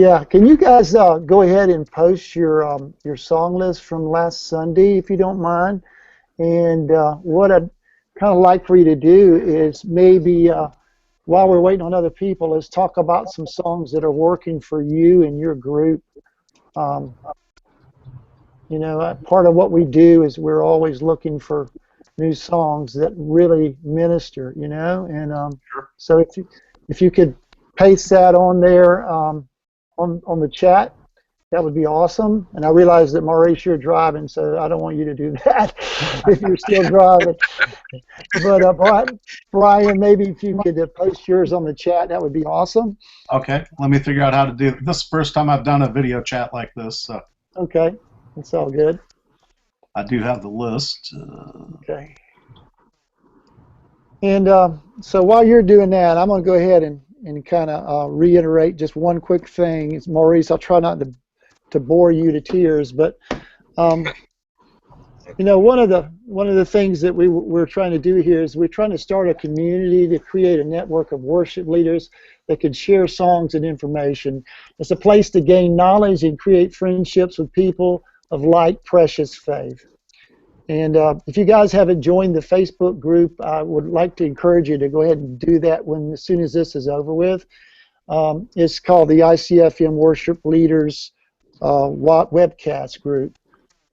Yeah, can you guys go ahead and post your song list from last Sunday, if you don't mind? And what I'd kind of like for you to do is maybe while we're waiting on other people, is talk about some songs that are working for you and your group. Um, part of what we do is we're always looking for new songs that really minister, and so if you could paste that on there on the chat, that would be awesome. And I realize that Maurice, you're driving, so I don't want you to do that if you're still driving. But Brian, maybe if you could post yours on the chat, that would be awesome. Okay, let me figure out how to do it. This is the first time I've done a video chat like this. So. Okay, that's all good. I do have the list. Okay. And so while you're doing that, I'm going to go ahead and kind of reiterate just one quick thing. It's Maurice, I'll try not to bore you to tears, but one of the things that we're trying to do here is we're trying to start a community to create a network of worship leaders that could share songs and information. It's a place to gain knowledge and create friendships with people of like precious faith. And if you guys haven't joined the Facebook group, I would like to encourage you to go ahead and do that as soon as this is over with. It's called the ICFM Worship Leaders Webcast group.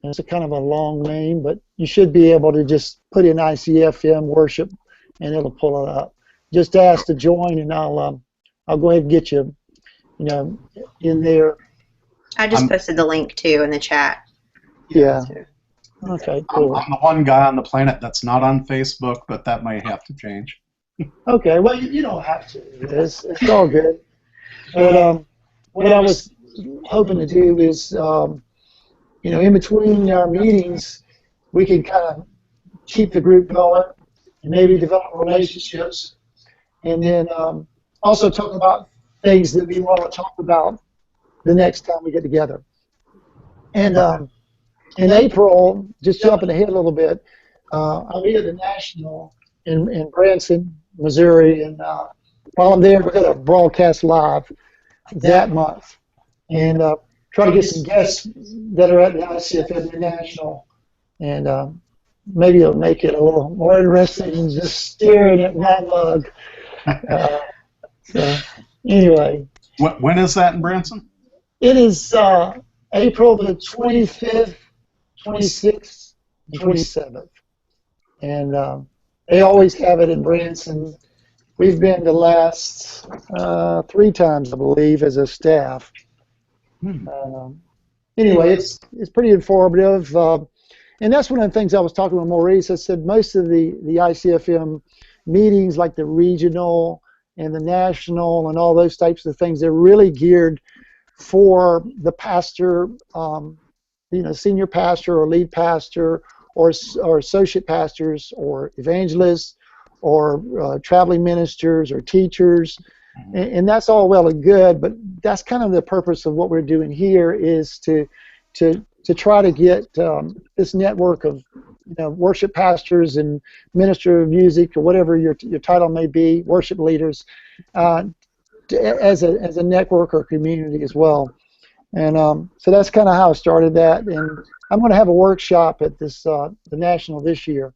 And it's a kind of a long name, but you should be able to just put in ICFM Worship, and it'll pull it up. Just ask to join, and I'll go ahead and get you, in there. I just posted the link too in the chat. Yeah. Okay. Cool. I'm the one guy on the planet that's not on Facebook, but that might have to change. Okay. Well, you don't have to. It's all good. But what I was hoping to do is, in between our meetings, we can kind of keep the group going and maybe develop relationships, and then also talk about things that we want to talk about the next time we get together. And in April, just jumping ahead a little bit, I'll be at the National in Branson, Missouri, and while I'm there, we're going to broadcast live that month. And try to get some guests that are at the ICFM National, and maybe it'll make it a little more interesting than just staring at my mug. So anyway. When is that in Branson? It is April the 25th, 26th, and 27th. And they always have it in Branson. We've been the last 3 times, I believe, as a staff. Anyway, it's pretty informative, and that's one of the things I was talking with Maurice. I said most of the ICFM meetings, like the regional and the national and all those types of things, they're really geared for the pastor, senior pastor or lead pastor or associate pastors or evangelists or traveling ministers or teachers. And that's all well and good, but that's kind of the purpose of what we're doing here, is to try to get this network of worship pastors and minister of music, or whatever your title may be, worship leaders, as a network or community as well. And so that's kind of how I started that. And I'm going to have a workshop at the National this year,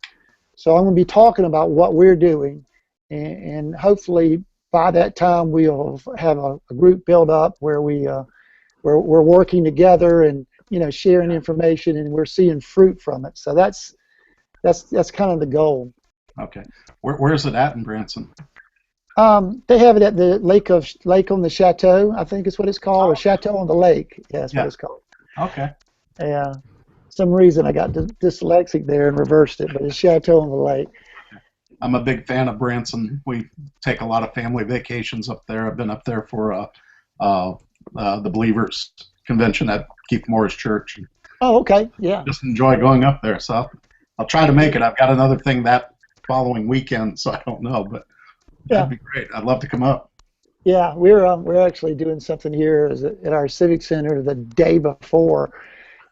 so I'm going to be talking about what we're doing, and hopefully by that time we'll have a group build up where we're working together and sharing information, and we're seeing fruit from it. So that's kind of the goal. Okay, where is it at in Branson? They have it at the Lake on the Chateau, I think is what it's called, or Chateau on the Lake. Yeah, that's what it's called. Okay. Yeah, some reason I got dyslexic there and reversed it, but it's Chateau on the Lake. I'm a big fan of Branson. We take a lot of family vacations up there. I've been up there for the Believers Convention at Keith Moore's church. Oh, okay, yeah. Just enjoy going up there. So I'll try to make it. I've got another thing that following weekend, so I don't know, but that'd be great. I'd love to come up. Yeah, we're actually doing something here at our Civic Center the day before,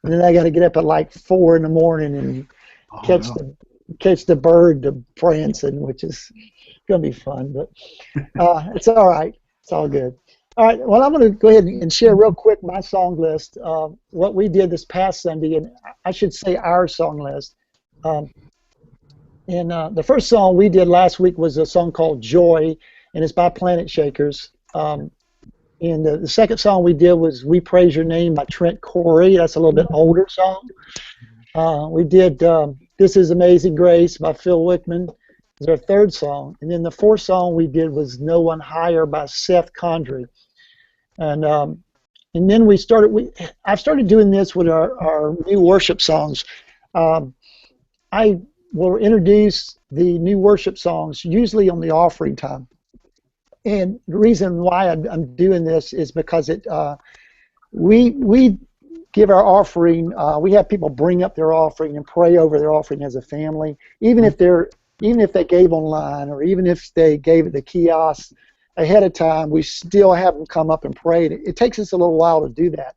and then I got to get up at like 4 in the morning and catch the bird to Branson, which is going to be fun, but it's all right. It's all good. All right. Well, I'm going to go ahead and share real quick my song list. What we did this past Sunday, and I should say our song list. Um, and the first song we did last week was a song called Joy, and it's by Planet Shakers. And the second song we did was We Praise Your Name by Trent Corey. That's a little bit older song. We did This Is Amazing Grace by Phil Wickman. It's our third song. And then the fourth song we did was No One Higher by Seth Condry. And then I've started doing this with our new worship songs. I will introduce the new worship songs usually on the offering time. And the reason why I'm doing this is because we give our offering. We have people bring up their offering and pray over their offering as a family, even if they gave online or even if they gave at the kiosk ahead of time. We still have them come up and pray. It takes us a little while to do that,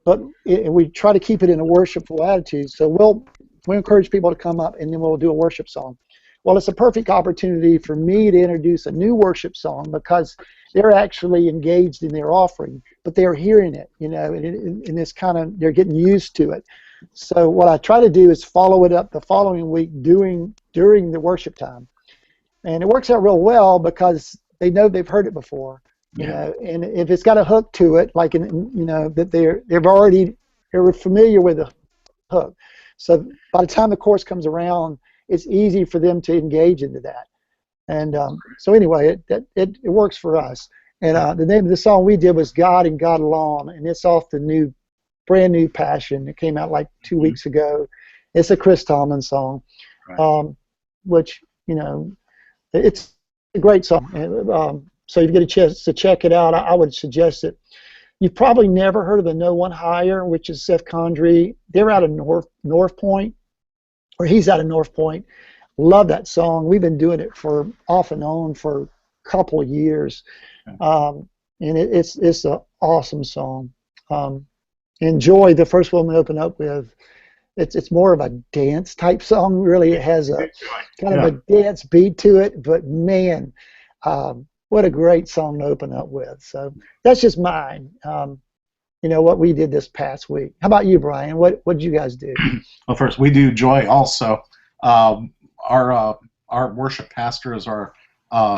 but we try to keep it in a worshipful attitude. So we'll encourage people to come up and then we'll do a worship song. Well, it's a perfect opportunity for me to introduce a new worship song because they're actually engaged in their offering, but they're hearing it, and it's kind of, they're getting used to it. So what I try to do is follow it up the following week during the worship time. And it works out real well because they know they've heard it before, and if it's got a hook to it, like, that they're familiar with the hook. So by the time the chorus comes around, it's easy for them to engage into that. And so anyway, it works for us. And the name of the song we did was God and God Alone, and it's off the brand new Passion. It came out like 2 weeks ago. It's a Chris Tomlin song, right. Which, it's a great song. So if you get a chance to check it out, I would suggest it. You've probably never heard of the No One Higher, which is Seth Condry. They're out of North Point. Or he's out of North Point. Love that song. We've been doing it for off and on for a couple of years, and it's an awesome song. And Joy, the first one we open up with, it's more of a dance type song. Really, it has a kind of a dance beat to it. But man, what a great song to open up with. So that's just mine. What we did this past week. How about you, Brian? What did you guys do? Well, first, we do Joy also. Our worship pastor is our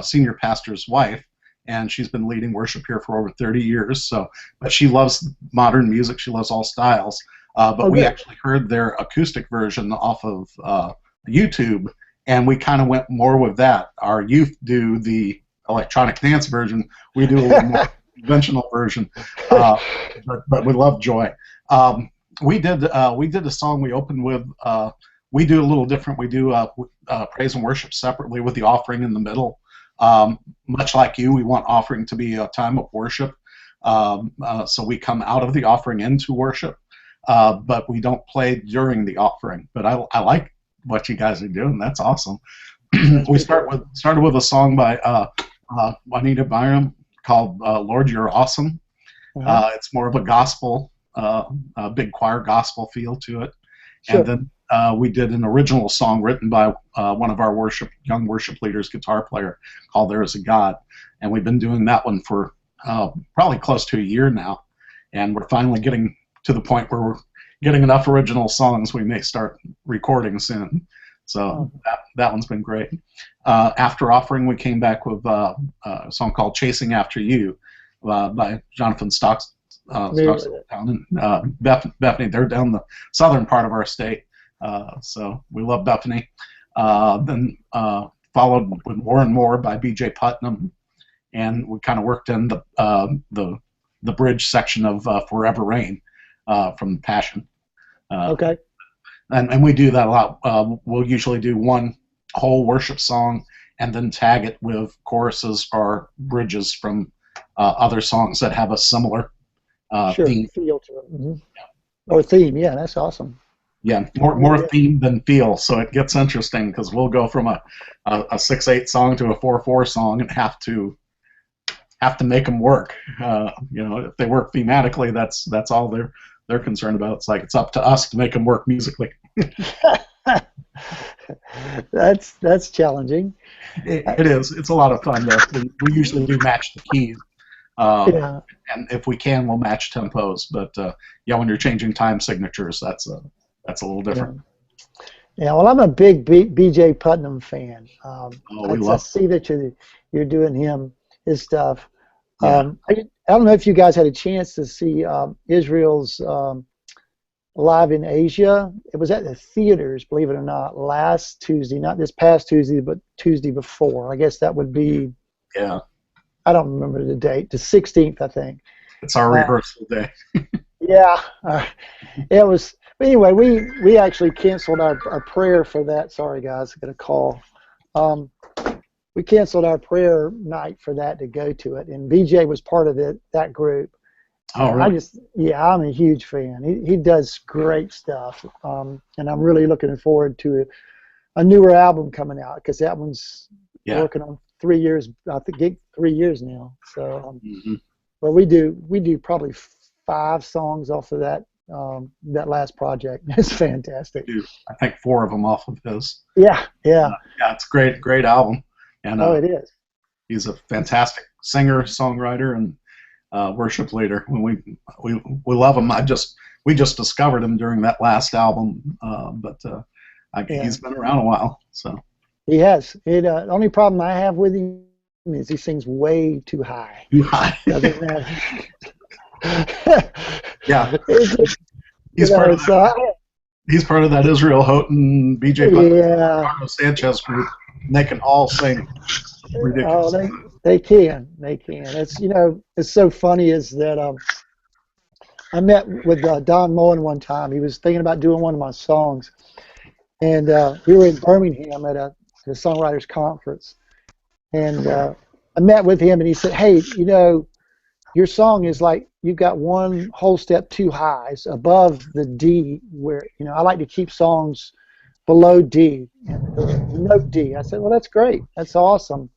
senior pastor's wife, and she's been leading worship here for over 30 years. But she loves modern music. She loves all styles. But we actually heard their acoustic version off of YouTube, and we kind of went more with that. Our youth do the electronic dance version. We do a little more conventional version, but we love Joy. We did a song we opened with. We do a little different. We do praise and worship separately with the offering in the middle. Much like you, we want offering to be a time of worship. So we come out of the offering into worship, but we don't play during the offering. But I like what you guys are doing. That's awesome. We started with a song by Juanita Byram called Lord, You're Awesome. It's more of a gospel, a big choir gospel feel to it. Sure. And then we did an original song written by one of our young worship leaders, guitar player, called There Is a God. And we've been doing that one for probably close to a year now. And we're finally getting to the point where we're getting enough original songs we may start recording soon. So that one's been great. After offering, we came back with a song called Chasing After You by Jonathan Stocks down in Bethany. They're down the southern part of our state, so we love Bethany. Then followed with More and More by B.J. Putnam, and we kind of worked in the bridge section of Forever Rain from Passion. Okay. And we do that a lot. We'll usually do one whole worship song and then tag it with choruses or bridges from other songs that have a similar theme. Feel to it. Mm-hmm. Or theme, yeah, that's awesome. Yeah, more theme than feel, so it gets interesting because we'll go from a 6/8 song to a 4/4 song and have to make them work. If they work thematically, that's all they're concerned about. It's like it's up to us to make them work musically. That's challenging. It is. It's a lot of fun though. We usually do match the keys. Yeah. And if we can, we'll match tempos. But yeah, when you're changing time signatures, that's a little different. Yeah, well, I'm a big B.J. Putnam fan. Oh, we I love. see that you're doing his stuff. Yeah. I don't know if you guys had a chance to see Israel's live in Asia. It was at the theaters, believe it or not, last Tuesday, not this past Tuesday, but Tuesday before. I guess that would be, Yeah. I don't remember the date, the 16th, I think. It's our rehearsal day. Yeah, it was. Anyway, we actually canceled our prayer for that. Sorry, guys, I got a call. We canceled our prayer night for that to go to it, and BJ was part of that group. Oh, And really? I'm a huge fan. He does great stuff, and I'm really looking forward to a newer album coming out because that one's working on 3 years. I think 3 years now. So, but we do probably 5 songs off of that last project. It's fantastic. I think 4 of them off of his. Yeah. Yeah, it's great album. And it is. He's a fantastic singer, songwriter, and worship leader. We love him. We just discovered him during that last album, but he's been around a while. So he has. The only problem I have with him is he sings way too high. Too high. Yeah. He's part of that. He's part of that Israel Houghton, B.J. Carlos Sanchez group. And they can all sing ridiculous. Oh, they can. It's it's so funny is that I met with Don Mullen one time. He was thinking about doing one of my songs, and we were in Birmingham at a songwriters conference, and I met with him, and he said, "Hey, your song is like you've got one whole step too high. It's above the D, where I like to keep songs below D, the note D." I said, "Well, that's great. That's awesome.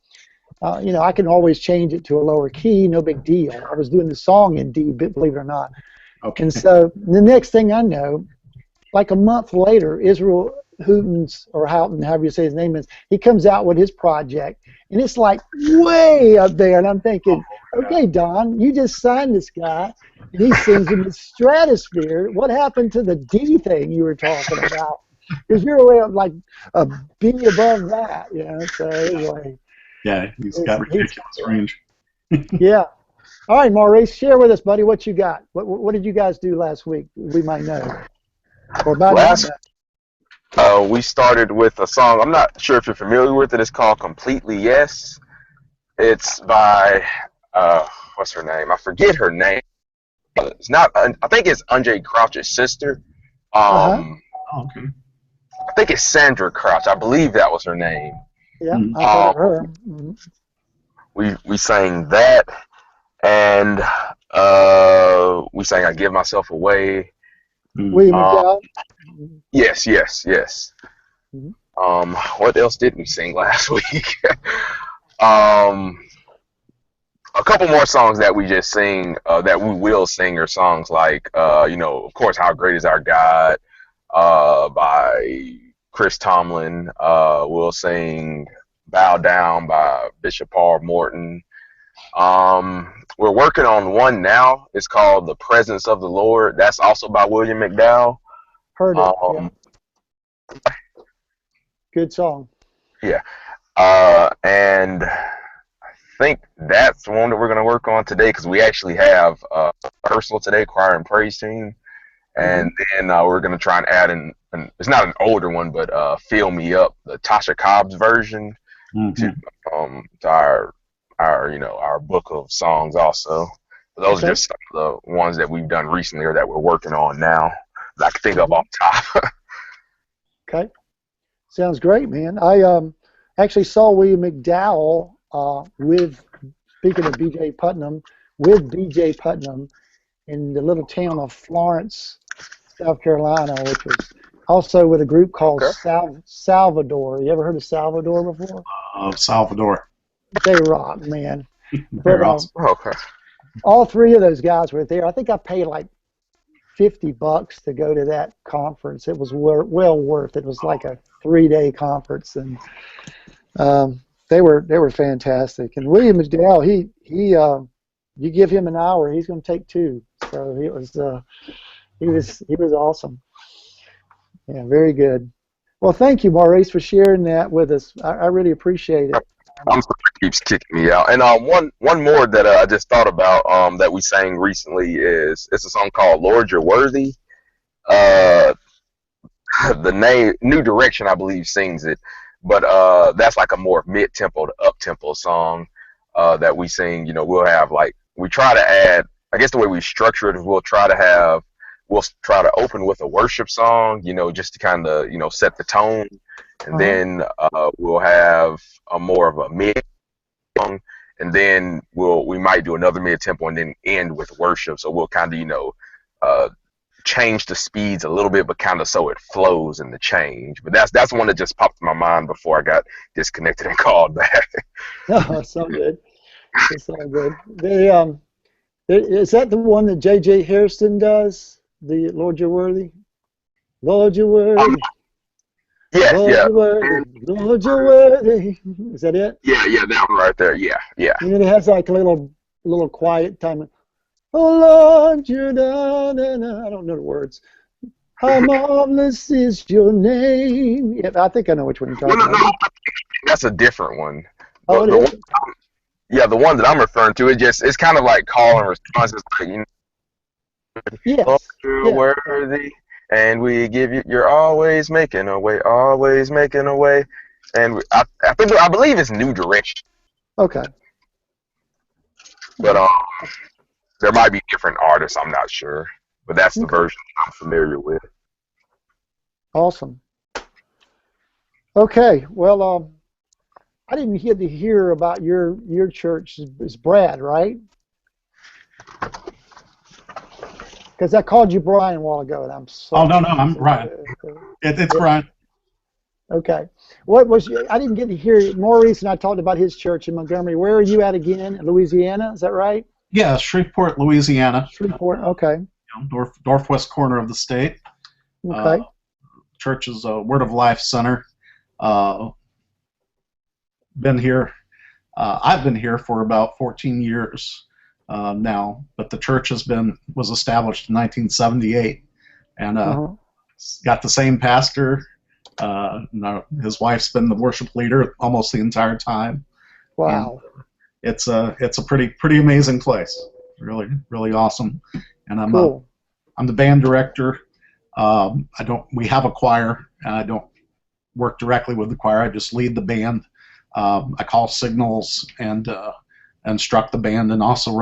I can always change it to a lower key, no big deal." I was doing the song in D, believe it or not. Okay. And so the next thing I know, like a month later, Israel Houghton, however you say his name is, he comes out with his project, and it's like way up there. And I'm thinking, okay, Don, you just signed this guy, and he sings in the stratosphere. What happened to the D thing you were talking about? Because you're way up like a B above that, So anyway. Yeah, he's got ridiculous range. Yeah. All right, Maurice, share with us, buddy, what you got. What did you guys do last week? We might know. Or might not know. We started with a song. I'm not sure if you're familiar with it. It's called "Completely Yes." It's by what's her name? I forget her name. It's not. I think it's Andre Crouch's sister. Okay. I think it's Sandra Crouch. I believe that was her name. Yeah, I've heard of her. We sang that, and we sang "I Give Myself Away." William McDowell. Yes. What else did we sing last week? A couple more songs that we just sing, that we will sing, are songs like, of course, "How Great Is Our God" by Chris Tomlin. We'll sing "Bow Down" by Bishop Paul Morton. We're working on one now. It's called "The Presence of the Lord." That's also by William McDowell. Heard it. Good song. Yeah. And I think that's the one that we're going to work on today, because we actually have rehearsal today, choir and praise team. And then we're going to try and add in, it's not an older one, but "Fill Me Up," the Tasha Cobb's version, to our book of songs also. But those are just some of the ones that we've done recently or that we're working on now that I can think of off top. Okay. Sounds great, man. I actually saw William McDowell speaking of B.J. Putnam, with B.J. Putnam in the little town of Florence, South Carolina, which was also with a group called Salvador. You ever heard of Salvador before? Salvador. They rock, man. They're awesome. Okay. All 3 of those guys were there. I think I paid like $50 to go to that conference. It was well worth it. It was like a 3-day conference, and they were fantastic. And William McDowell, You give him an hour, he's going to take 2. So he was awesome. Yeah, very good. Well, thank you, Maurice, for sharing that with us. I really appreciate it. I'm sorry, it keeps kicking me out. And one more that I just thought about that we sang recently is it's a song called "Lord You're Worthy." Uh, the name New Direction, I believe, sings it, but that's like a more mid-tempo to up-tempo song that we sing. You know, we'll have like we try to add. I guess the way we structure it is we'll try to open with a worship song. You know, just to kind of set the tone, and then we'll have a more of a mid song, and then we might do another mid tempo and then end with worship. So we'll kind of change the speeds a little bit, but kind of so it flows in the change. But that's one that just popped in my mind before I got disconnected and called back. Oh, it's all good. It's all good. Is that the one that J.J. Harrison does? The Lord You're Worthy? Lord You're Worthy. Yes, Lord, yeah. You're worthy. Lord, You're worthy. Is that it? Yeah, that one right there. Yeah. And then it has like a little quiet time. Oh Lord, you're da, da, da. I don't know the words. How marvelous is your name. Yeah, I think I know which one you're talking about. No, that's a different one. Oh, it is? The one that I'm referring to, it's kind of like call and response. It's like, yes. Oh, you're worthy, and we give you. You're always making a way, always making a way, and I believe it's New Direction. Okay. But there might be different artists. I'm not sure, but that's the version I'm familiar with. Awesome. Okay. Well, I didn't get to hear about your church. It's Brad, right? Because I called you Brian a while ago, and I'm sorry. Oh, no, I'm Brian. It's Brian. Okay. I didn't get to hear. Maurice and I talked about his church in Montgomery. Where are you at again? Louisiana, is that right? Yeah, Shreveport, Louisiana. Shreveport, okay. Northwest corner of the state. Okay. Church is a Word of Life Center. Been here. I've been here for about 14 years now, but the church was established in 1978, and got the same pastor. His wife's been the worship leader almost the entire time. Wow. And it's a pretty amazing place. Really, really awesome. And I'm the band director. We have a choir, and I don't work directly with the choir. I just lead the band. I call signals and instruct the band, and also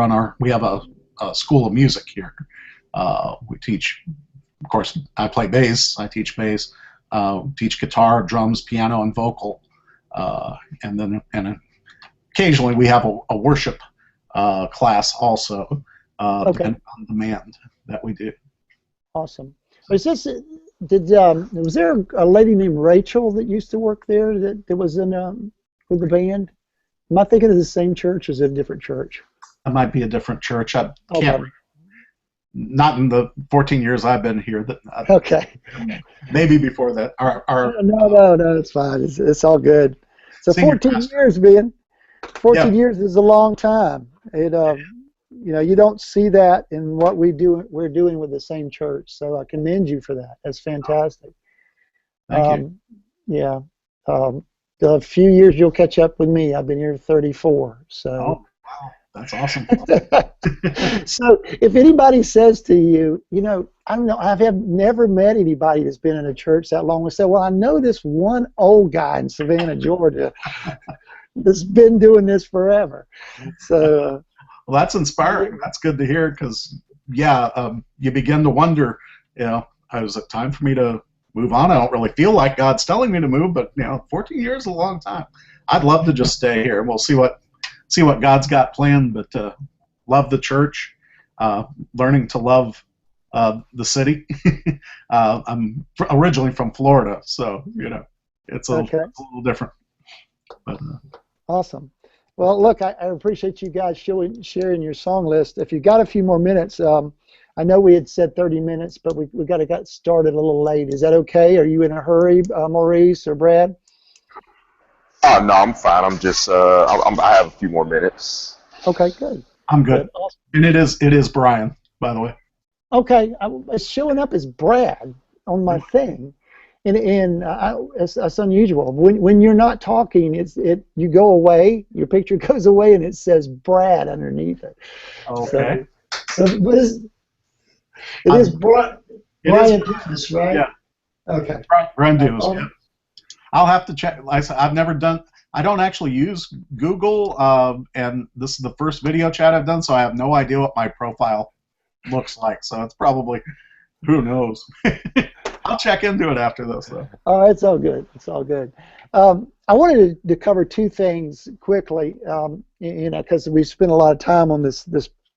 we have a school of music here. We teach, of course, I play bass. I teach bass. Teach guitar, drums, piano, and vocal. And occasionally we have a worship class also, depending on demand that we do. Awesome. Was there a lady named Rachel that used to work there that was in with the band? Am I thinking of the same church, or is it a different church? It might be a different church. I can't. Not in the 14 years I've been here. Maybe before that. No, it's fine. It's all good. So 14 years, Ben. 14 years is a long time. You don't see that in what we're doing with the same church. So I commend you for that. That's fantastic. Thank you. Yeah. A few years you'll catch up with me. I've been here 34. So. Oh, wow. That's awesome. So if anybody says to you, I don't know, I have never met anybody that's been in a church that long and said, well, I know this one old guy in Savannah, Georgia that's been doing this forever. So well, that's inspiring. That's good to hear because, you begin to wonder, is it time for me to move on? I don't really feel like God's telling me to move, but 14 years is a long time. I'd love to just stay here. We'll see what God's got planned, but love the church, learning to love the city. I'm originally from Florida, so it's a little different. But, awesome. Well, look, I appreciate you guys sharing your song list. If you got a few more minutes, I know we had said 30 minutes, but we got to get started a little late. Is that okay? Are you in a hurry, Maurice or Brad? No, I'm fine. I'm just I have a few more minutes. Okay, good. I'm good. Awesome. And it is Brian, by the way. Okay, it's showing up as Brad on my thing, and it's unusual. When you're not talking, you go away, your picture goes away, and it says Brad underneath it. Okay. But it is Brian Dumas, right? Yeah. Okay. Brian Dumas. Yeah. I'll have to check. Like I said, I've never done. I don't actually use Google, and this is the first video chat I've done, so I have no idea what my profile looks like. So it's probably, who knows. I'll check into it after this, though. Oh, it's all good. It's all good. I wanted to cover two things quickly, because we spent a lot of time on this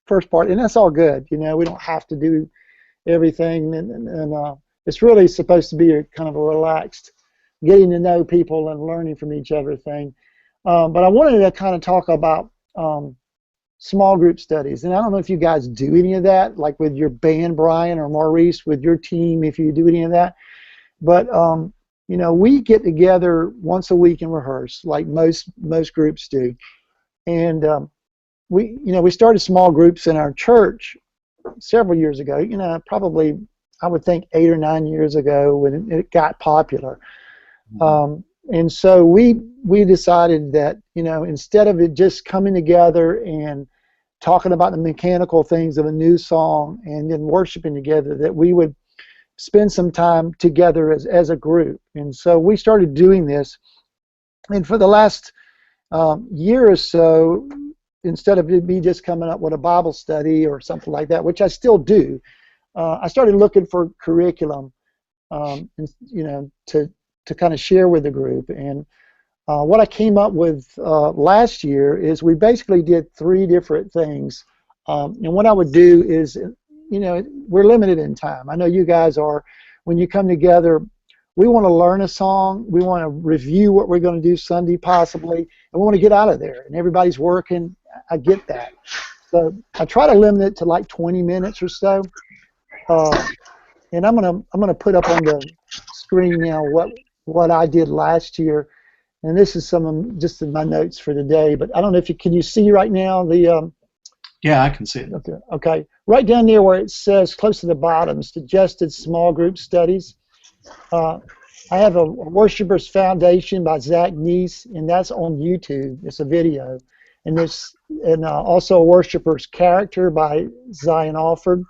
first part, and that's all good. We don't have to do everything, and it's really supposed to be a kind of a relaxed, getting to know people and learning from each other thing. But I wanted to kind of talk about small group studies, and I don't know if you guys do any of that, like with your band, Brian, or Maurice, with your team, if you do any of that. But we get together once a week and rehearse, like most groups do. And we started small groups in our church several years ago. Probably I would think 8 or 9 years ago when it got popular. And so we decided that instead of it just coming together and talking about the mechanical things of a new song and then worshiping together, that we would spend some time together as a group. And so we started doing this, and for the last year or so, instead of me just coming up with a Bible study or something like that, which I still do, I started looking for curriculum, to kind of share with the group. And what I came up with last year is we basically did 3 different things. And what I would do is, we're limited in time. I know you guys are. When you come together, we want to learn a song. We want to review what we're going to do Sunday possibly. And we want to get out of there. And everybody's working. I get that. So I try to limit it to like 20 minutes or so. And I'm gonna put up on the screen now what I did last year, and this is just in my notes for today. But I don't know if can you see right now the Yeah, I can see it. Okay, right down there where it says close to the bottom, suggested small group studies. I have a Worshipers Foundation by Zach Neese, and that's on YouTube. It's a video, and also a Worshipers Character by Zion Alford.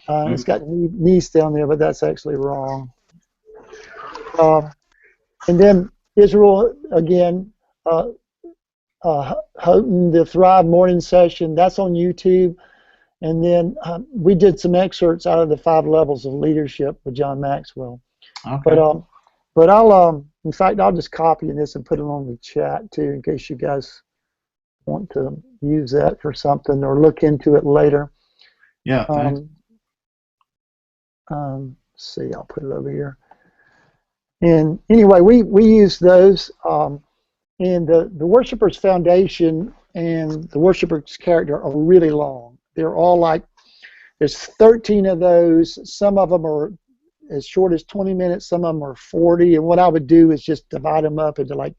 It's got Neese down there, but that's actually wrong. And then Israel again, Houghton, the Thrive Morning Session, that's on YouTube. And then we did some excerpts out of the 5 Levels of Leadership with John Maxwell. Okay. But I'll in fact I'll just copy this and put it on the chat too, in case you guys want to use that for something or look into it later. Yeah. Thanks. See, I'll put it over here. And anyway, we use those, and the Worshipers Foundation and the Worshipers Character are really long. They're all there's 13 of those. Some of them are as short as 20 minutes. Some of them are 40. And what I would do is just divide them up into like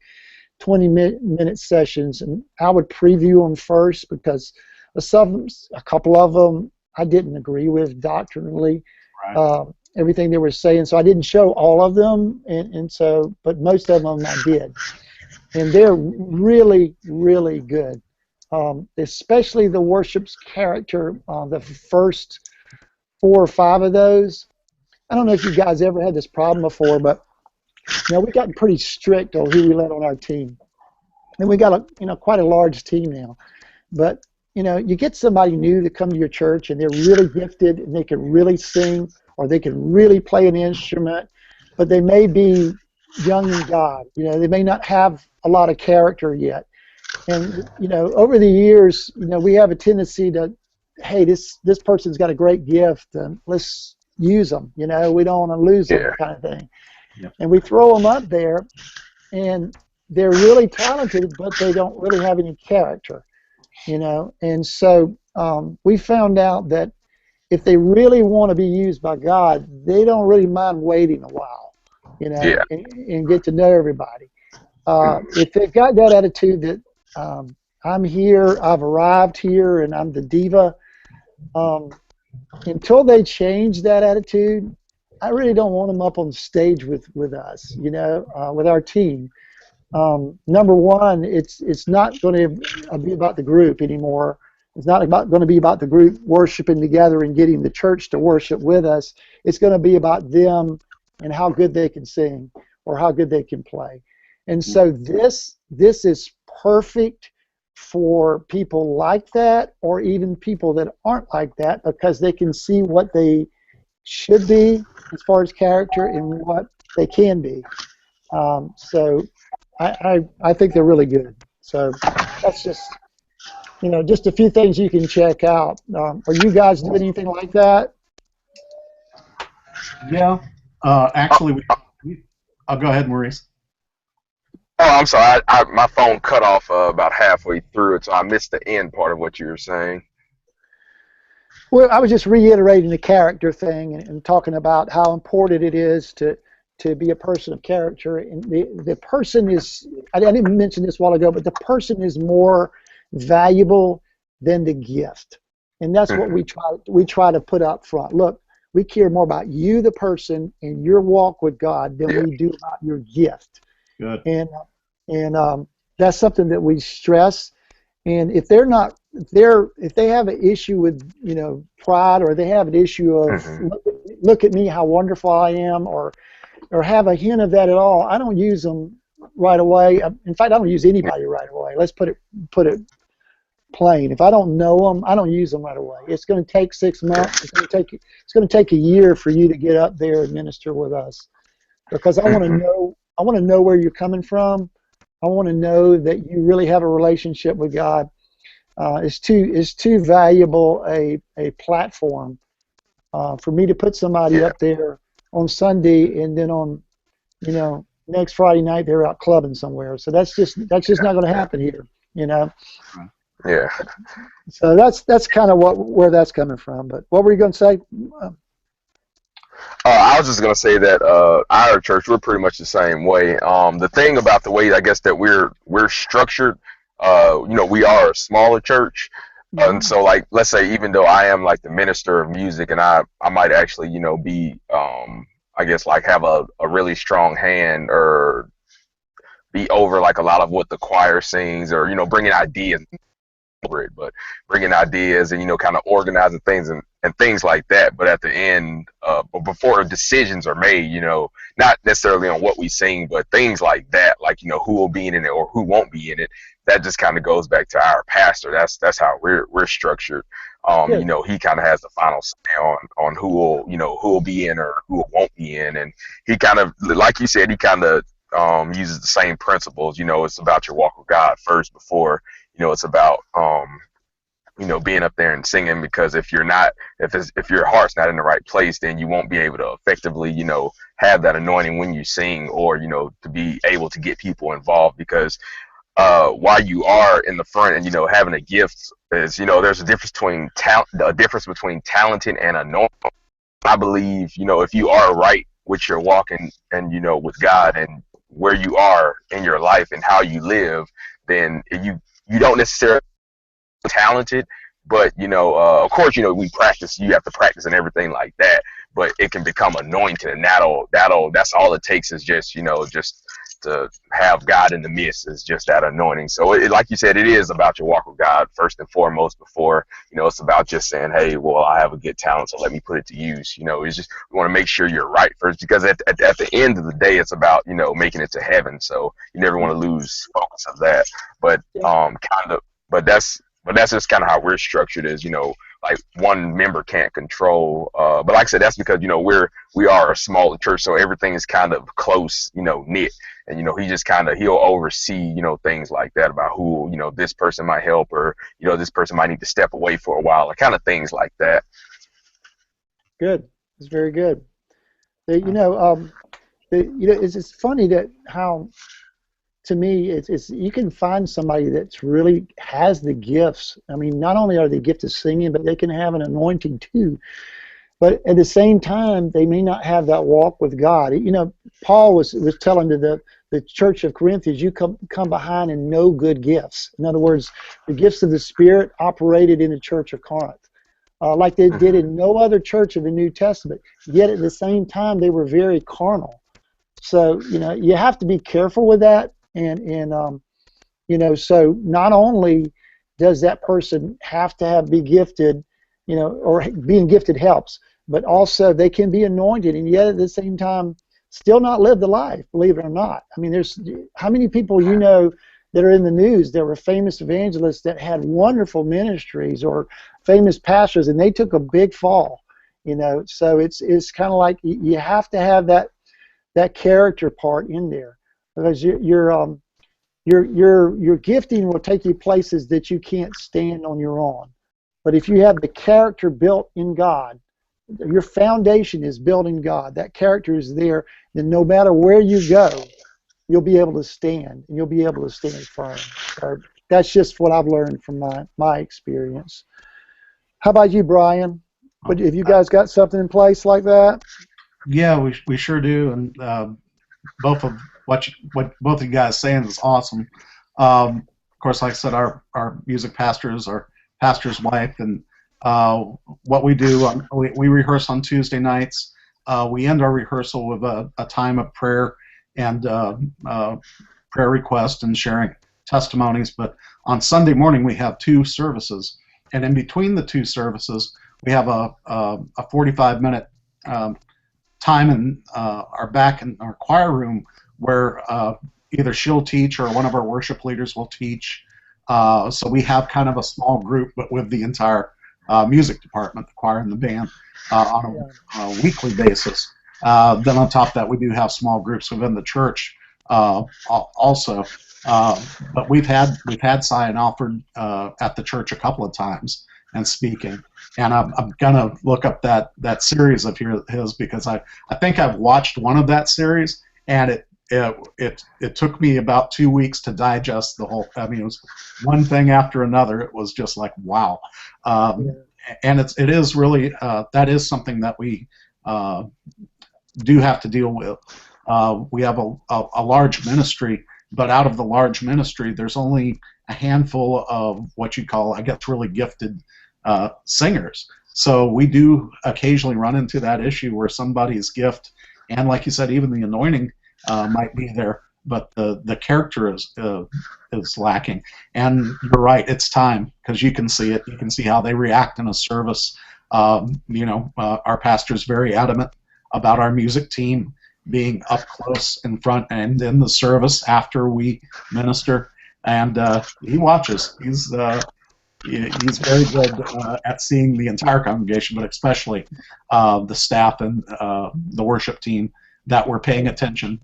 20-minute sessions, and I would preview them first because a couple of them I didn't agree with doctrinally. Right. Everything they were saying, so I didn't show all of them, but most of them I did, and they're really, really good. Especially the Worship's Character, the first 4 or 5 of those. I don't know if you guys ever had this problem before, but we've gotten pretty strict on who we let on our team, and we got quite a large team now. But you get somebody new to come to your church, and they're really gifted, and they can really sing, or they can really play an instrument, but they may be young in God. They may not have a lot of character yet. And over the years, we have a tendency to, hey, this person's got a great gift, and let's use them. We don't want to lose them, kind of thing. Yep. And we throw them up there, and they're really talented, but they don't really have any character. And so we found out that if they really want to be used by God, they don't really mind waiting a while, and get to know everybody. If they've got that attitude that I'm here, I've arrived here, and I'm the diva. Until they change that attitude, I really don't want them up on stage with us, with our team. Number one, it's not going to be about the group anymore. It's not going to be about the group worshiping together and getting the church to worship with us. It's going to be about them and how good they can sing or how good they can play. And so this is perfect for people like that, or even people that aren't like that, because they can see what they should be as far as character and what they can be. So I think they're really good. So that's just just a few things you can check out. Are you guys doing anything like that? Yeah. Actually, I'll go ahead, Maurice. Oh, I'm sorry. My phone cut off about halfway through it, so I missed the end part of what you were saying. Well, I was just reiterating the character thing and talking about how important it is to be a person of character. And the person is, I didn't mention this a while ago, but the person is more valuable than the gift. And that's what we try to put up front. Look, we care more about you, the person, and your walk with God than we do about your gift. Good. And that's something that we stress. And if they're not, if they have an issue with pride, or they have an issue of look at me how wonderful I am, or have a hint of that at all, I don't use them right away. In fact, I don't use anybody right away. Let's put it plain. If I don't know them, I don't use them right away. It's going to take 6 months. It's going to take a year for you to get up there and minister with us, because I want to know. I want to know where you're coming from. I want to know that you really have a relationship with God. It's too valuable a platform for me to put somebody up there on Sunday, and then on next Friday night they're out clubbing somewhere. So that's just not going to happen here. Yeah. So that's kind of where that's coming from. But what were you going to say? I was just gonna say that our church, we're pretty much the same way. The thing about the way, I guess, that we're structured, we are a smaller church, and so, like, let's say, even though I am like the minister of music, and I might actually be I guess, like, have a really strong hand, or be over like a lot of what the choir sings, or bringing ideas over it, but bringing ideas and kind of organizing things and things like that. But at the end, before decisions are made, not necessarily on what we sing, but things like that, like who will be in it or who won't be in it. That just kind of goes back to our pastor. That's how we're structured. He kind of has the final say on who will be in or who won't be in, and he kind of, like you said, he kind of uses the same principles. It's about your walk with God first before it's about being up there and singing, because if your heart's not in the right place, then you won't be able to effectively have that anointing when you sing, or to be able to get people involved. Because while you are in the front and having a gift, is there's a difference between talented and anointed. I believe if you are right with your walking and with God, and where you are in your life and how you live, then you don't necessarily talented, but of course we practice. You have to practice and everything like that, but it can become anointed, and that's all it takes, is just just to have God in the midst, is just that anointing. So like you said, it is about your walk with God first and foremost, before it's about just saying, hey, well, I have a good talent, so let me put it to use. It's just, we want to make sure you're right first, because at the end of the day, it's about making it to heaven. So you never want to lose focus of that. But but that's just kind of how we're structured, is like, one member can't control. But like I said, that's because we are a smaller church, so everything is kind of close, knit. And he just he'll oversee things like that, about who this person might help, or this person might need to step away for a while, or kind of things like that. Good. It's very good. It's funny that how, to me, it's you can find somebody that's really has the gifts. I mean, not only are they gifted singing, but they can have an anointing too. But at the same time, they may not have that walk with God. Paul was telling to the church of Corinthians, you come behind in no good gifts. In other words, the gifts of the Spirit operated in the church of Corinth, like they did in no other church of the New Testament. Yet at the same time, they were very carnal. So, you have to be careful with that. And so not only does that person have to be gifted, or being gifted helps, but also they can be anointed and yet at the same time still not live the life, believe it or not. I mean, there's how many people that are in the news that were famous evangelists that had wonderful ministries or famous pastors, and they took a big fall, So it's kind of like you have to have that character part in there, because your gifting will take you places that you can't stand on your own. But if you have the character built in God, your foundation is built in God, that character is there, then no matter where you go, you'll be able to stand, and you'll be able to stand firm. So that's just what I've learned from my experience. How about you, Brian? Have you guys got something in place like that? Yeah, we sure do, and both of what both of you guys saying is awesome. Of course, like I said, our music pastor is our pastor's wife, and what we do, we rehearse on Tuesday nights. We end our rehearsal with a time of prayer and prayer requests and sharing testimonies. But on Sunday morning, we have 2 services, and in between the 2 services, we have a 45-minute time in our choir room where either she'll teach or one of our worship leaders will teach. So we have kind of a small group, but with the entire music department, the choir and the band, on a weekly basis. Then on top of that, we do have small groups within the church also. But we've had Cy and Alfred at the church a couple of times and speaking. And I'm gonna look up that series of his, because I think I've watched one of that series, and it took me about 2 weeks to digest the whole. I mean, it was one thing after another. It was just like, wow. And it is really that is something that we do have to deal with. We have a large ministry, but out of the large ministry, there's only a handful of what you call, I guess, really gifted singers. So we do occasionally run into that issue where somebody's gift, and like you said, even the anointing might be there, but the character is lacking. And you're right, it's time, because you can see it. You can see how they react in a service. Our pastor's very adamant about our music team being up close in front and in the service after we minister, and he watches. He's very good at seeing the entire congregation, but especially the staff and the worship team, that we're paying attention,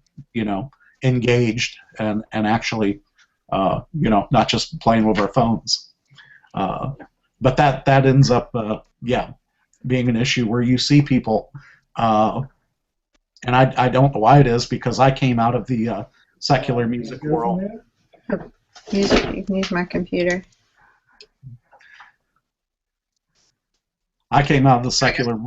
engaged, and actually, not just playing with our phones. But that ends up, being an issue where you see people, and I don't know why it is, because I came out of the secular music world. You can use my computer. I came out of the secular.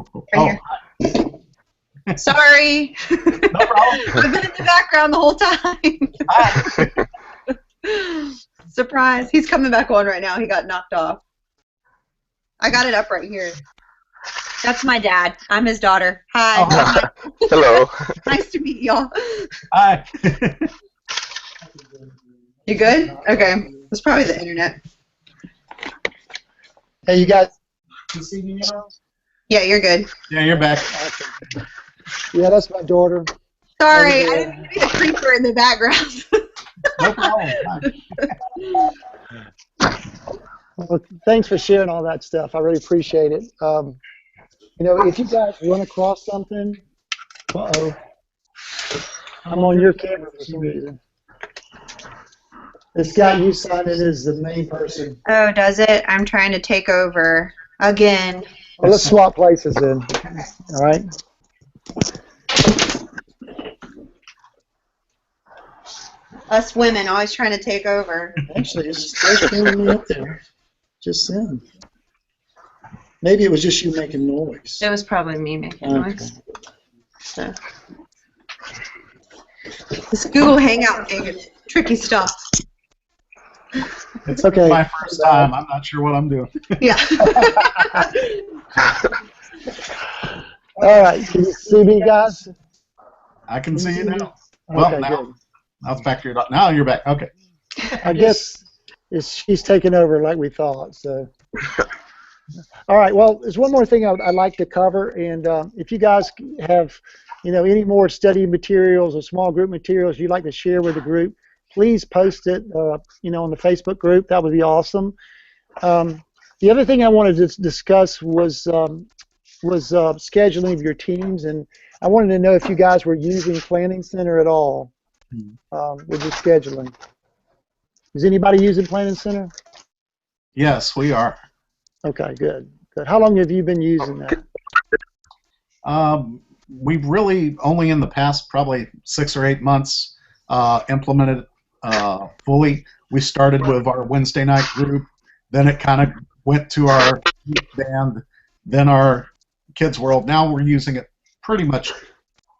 Sorry. No problem. I've been in the background the whole time. Surprise. He's coming back on right now. He got knocked off. I got it up right here. That's my dad. I'm his daughter. Hi. Oh. Hello. Nice to meet y'all. Hi. You good? Okay. It's probably the internet. Hey, you guys, you see me now? Yeah, you're good. Yeah, you're back. Okay. Yeah, that's my daughter. Sorry, I didn't mean to be the creeper in the background. No problem. Well, thanks for sharing all that stuff. I really appreciate it. If you guys run across something, I'm on your camera for some reason. It's got you signed in as the main person. Oh, does it? I'm trying to take over again. Well, let's swap places then. All right. Us women always trying to take over. Actually, it's still showing me up there. Just then. Maybe it was just you making noise. It was probably me making noise. So. This Google Hangout thing is tricky stuff. It's Okay. my first time. I'm not sure what I'm doing. Yeah. All right. Can you see me, guys? I can see you now. Okay, Well, now good. it's back to your. Now you're back. Okay. I guess she's taken over like we thought. So, all right. Well, there's one more thing I'd like to cover, and if you guys have, any more study materials or small group materials you'd like to share with the group, please post it, on the Facebook group. That would be awesome. The other thing I wanted to discuss was scheduling of your teams, and I wanted to know if you guys were using Planning Center at all with your scheduling. Is anybody using Planning Center? Yes, we are. Okay, good. Good. How long have you been using that? We've really only in the past probably 6 or 8 months implemented fully. We started with our Wednesday night group, then it kind of went to our youth band, then our Kids World. Now we're using it pretty much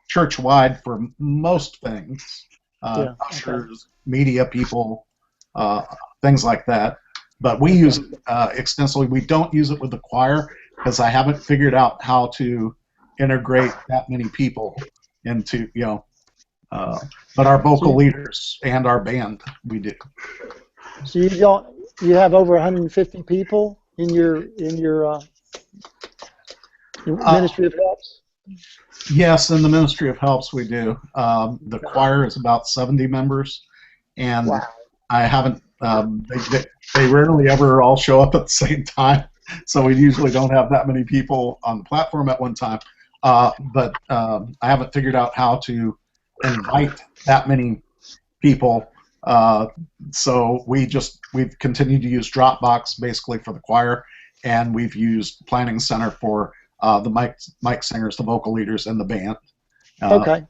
church-wide for most things, ushers, media people, things like that. But we use it extensively. We don't use it with the choir because I haven't figured out how to integrate that many people into, but our vocal leaders and our band, we do. So you have over 150 people in your Ministry of Helps? Yes, in the Ministry of Helps we do. The choir is about 70 members, and wow. I haven't. They rarely ever all show up at the same time, so we usually don't have that many people on the platform at one time. But I haven't figured out how to invite that many people. So we've continued to use Dropbox basically for the choir, and we've used Planning Center for the mic singers, the vocal leaders, and the band. Okay.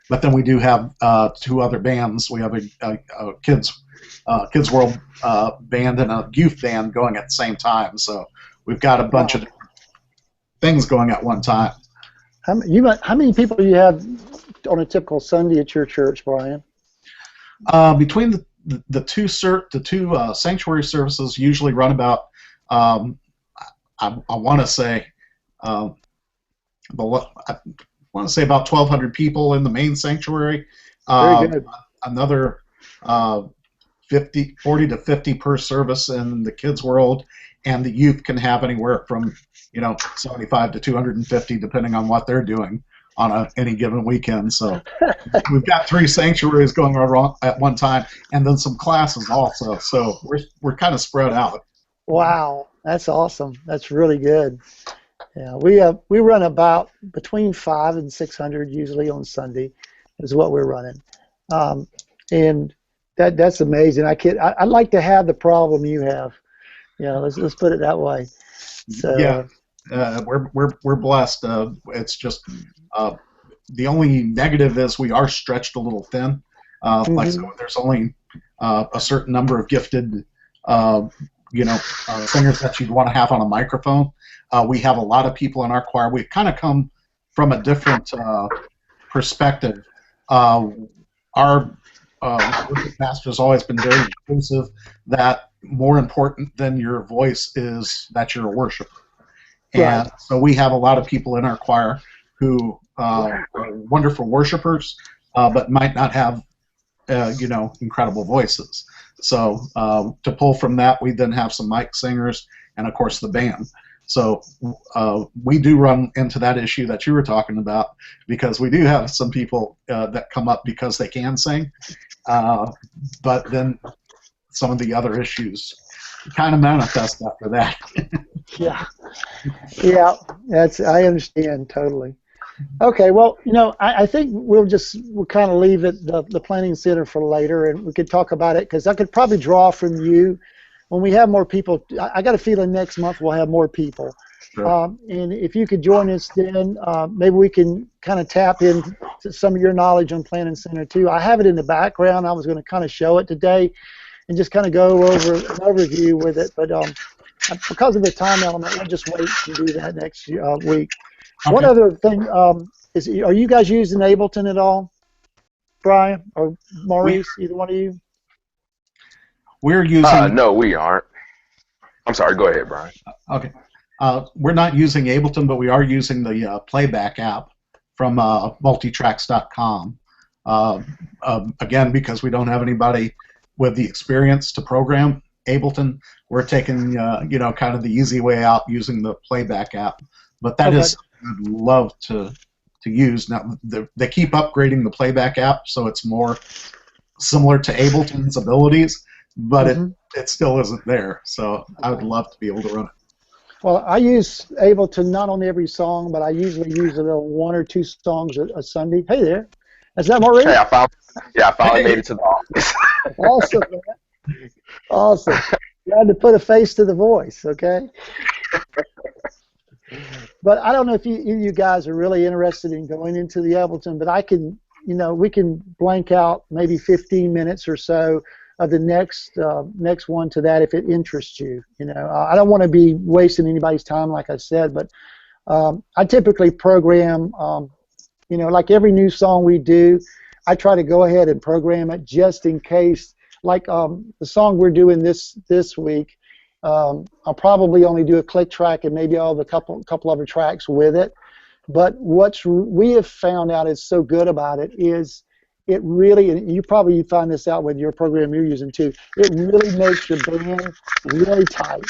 But then we do have 2 other bands. We have a Kids World band and a youth band going at the same time. So we've got a bunch of different things going at one time. How many people do you have on a typical Sunday at your church, Brian? Between the two sanctuary services, usually run about I want to say about 1,200 people in the main sanctuary. Very good. Another 40 to 50 per service in the Kids World, and the youth can have anywhere from 75 to 250 depending on what they're doing on any given weekend. So we've got 3 sanctuaries going on at one time, and then some classes also. So we're kind of spread out. Wow, that's awesome. That's really good. Yeah, we run about between 500 and 600 usually on Sunday, is what we're running, and that's amazing. I'd like to have the problem you have. Let's put it that way. So, yeah, we're blessed. It's just the only negative is we are stretched a little thin. Like so, there's only a certain number of gifted, singers that you'd want to have on a microphone. We have a lot of people in our choir. We kind of come from a different perspective. Our worship pastor has always been very inclusive, that more important than your voice is that you're a worshiper. And so we have a lot of people in our choir who are wonderful worshipers, but might not have, incredible voices. So to pull from that, we then have some mic singers and, of course, the band. So we do run into that issue that you were talking about, because we do have some people that come up because they can sing, but then some of the other issues kind of manifest after that. yeah, I understand totally. Okay, well, I think we'll kind of leave it the Planning Center for later, and we could talk about it, because I could probably draw from you when we have more people. I got a feeling next month we'll have more people. Sure. And if you could join us then, maybe we can kind of tap into some of your knowledge on Planning Center too. I have it in the background. I was going to kind of show it today and just kind of go over an overview with it. But because of the time element, we'll just wait to do that next week. Okay. One other thing are you guys using Ableton at all? Brian or Maurice, either one of you? We're using. No, we aren't. I'm sorry. Go ahead, Brian. Okay. We're not using Ableton, but we are using the playback app from multitracks.com. Again, because we don't have anybody with the experience to program Ableton, we're taking kind of the easy way out using the playback app. But that is I'd love to use. Now they keep upgrading the playback app, so it's more similar to Ableton's abilities, but it still isn't there. So I would love to be able to run it. Well, I use Ableton not on every song, but I usually use it on 1 or 2 songs a Sunday. Hey there. Is that Maurice? Hey, I finally made it to the office. Awesome, man. Awesome. You had to put a face to the voice, okay? But I don't know if you guys are really interested in going into the Ableton, but I can, we can blank out maybe 15 minutes or so of the next one to that if it interests you. I don't want to be wasting anybody's time, like I said, but I typically program, like every new song we do, I try to go ahead and program it just in case. Like the song we're doing this week, I'll probably only do a click track and maybe all the couple other tracks with it. But we have found out is so good about it is it really, and you probably find this out with your program you're using too, it really makes your band really tight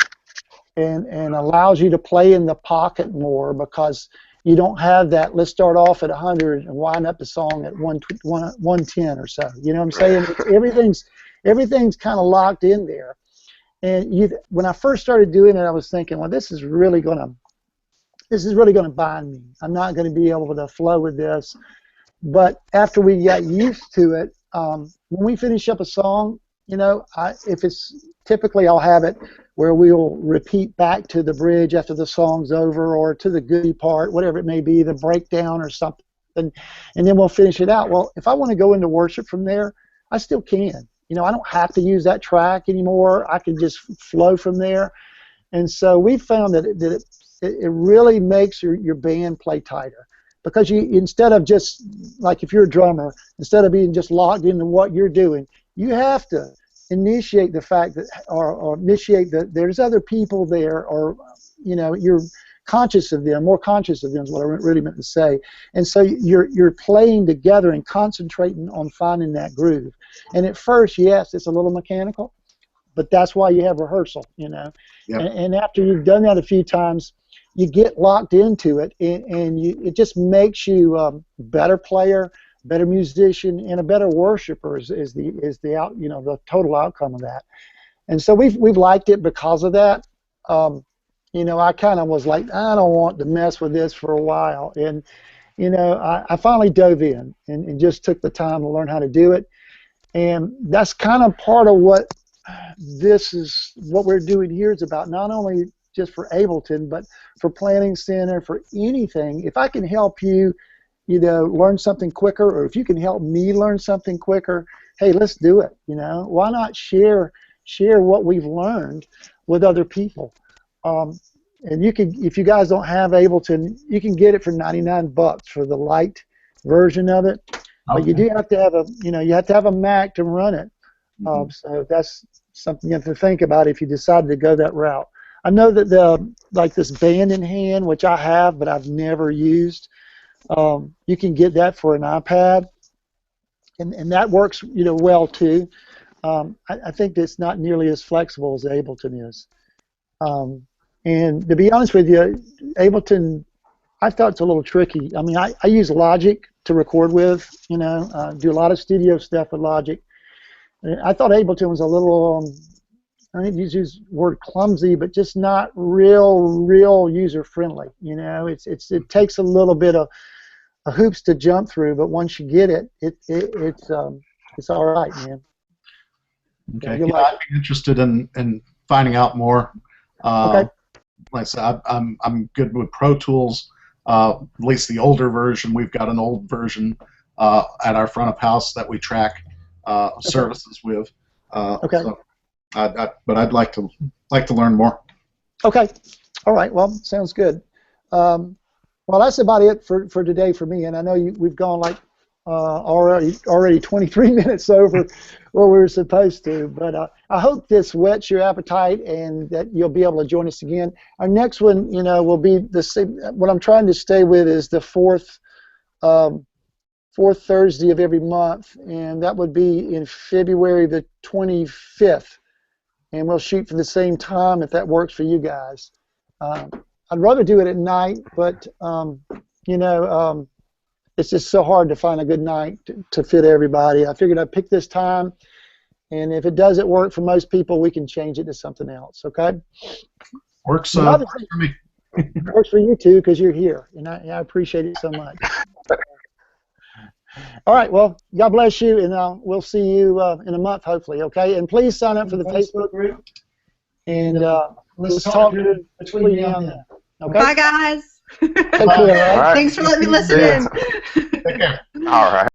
and allows you to play in the pocket more because you don't have that, let's start off at 100 and wind up the song at 110 or so. You know what I'm saying? Everything's kind of locked in there. And when I first started doing it, I was thinking, well, this is really going to bind me. I'm not going to be able to flow with this. But after we got used to it, when we finish up a song, if it's typically I'll have it where we'll repeat back to the bridge after the song's over or to the goody part, whatever it may be, the breakdown or something, and then we'll finish it out. Well, if I want to go into worship from there, I still can. I don't have to use that track anymore. I can just flow from there. And so we found that it really makes your band play tighter. Because instead of just, like if you're a drummer, instead of being just locked into what you're doing, you have to initiate the fact that, or initiate that there's other people there, or, you're conscious of them, more conscious of them is what I really meant to say. And so you're playing together and concentrating on finding that groove. And at first, yes, it's a little mechanical, but that's why you have rehearsal, Yep. And after you've done that a few times, you get locked into it, and it just makes you a better player, better musician, and a better worshiper is the total outcome of that. And so we've liked it because of that. I kind of was like, I don't want to mess with this for a while, and I finally dove in and just took the time to learn how to do it, and that's kind of part of what we're doing here is about, not only just for Ableton, but for Planning Center, for anything. If I can help you, learn something quicker, or if you can help me learn something quicker, hey, let's do it. Why not share what we've learned with other people? And you can, if you guys don't have Ableton, you can get it for $99 for the light version of it. Okay. But you do have to have you have to have a Mac to run it. So that's something you have to think about if you decide to go that route. I know that like this Band in Hand, which I have but I've never used, you can get that for an iPad, and that works well too. I think it's not nearly as flexible as Ableton is. And to be honest with you, Ableton, I thought it's a little tricky. I mean, I use Logic to record with, do a lot of studio stuff with Logic. And I thought Ableton was a little, I think you use the word clumsy, but just not real user friendly. It takes a little bit of hoops to jump through, but once you get it, it's all right, man. Okay, I'd be interested in finding out more. Okay. Like I said, I'm good with Pro Tools, at least the older version. We've got an old version at our front of house that we track services with. Okay. So but I'd like to learn more. Okay. All right. Well, sounds good. Well, that's about it for today for me. And I know we've gone like already 23 minutes over what we were supposed to. But I hope this whets your appetite and that you'll be able to join us again. Our next one, will be the same. What I'm trying to stay with is the fourth Thursday of every month, and that would be in February the 25th. And we'll shoot for the same time if that works for you guys. I'd rather do it at night, but it's just so hard to find a good night to fit everybody. I figured I'd pick this time, and if it doesn't work for most people, we can change it to something else, okay? Works for me. Works for you too, because you're here, and I appreciate it so much. All right, well, God bless you, and we'll see you in a month, hopefully, okay? And please sign up for the Facebook group, and let's talk between now and then, okay? Bye, guys. Take care, all right? Thanks for letting me listen in. Take care. All right.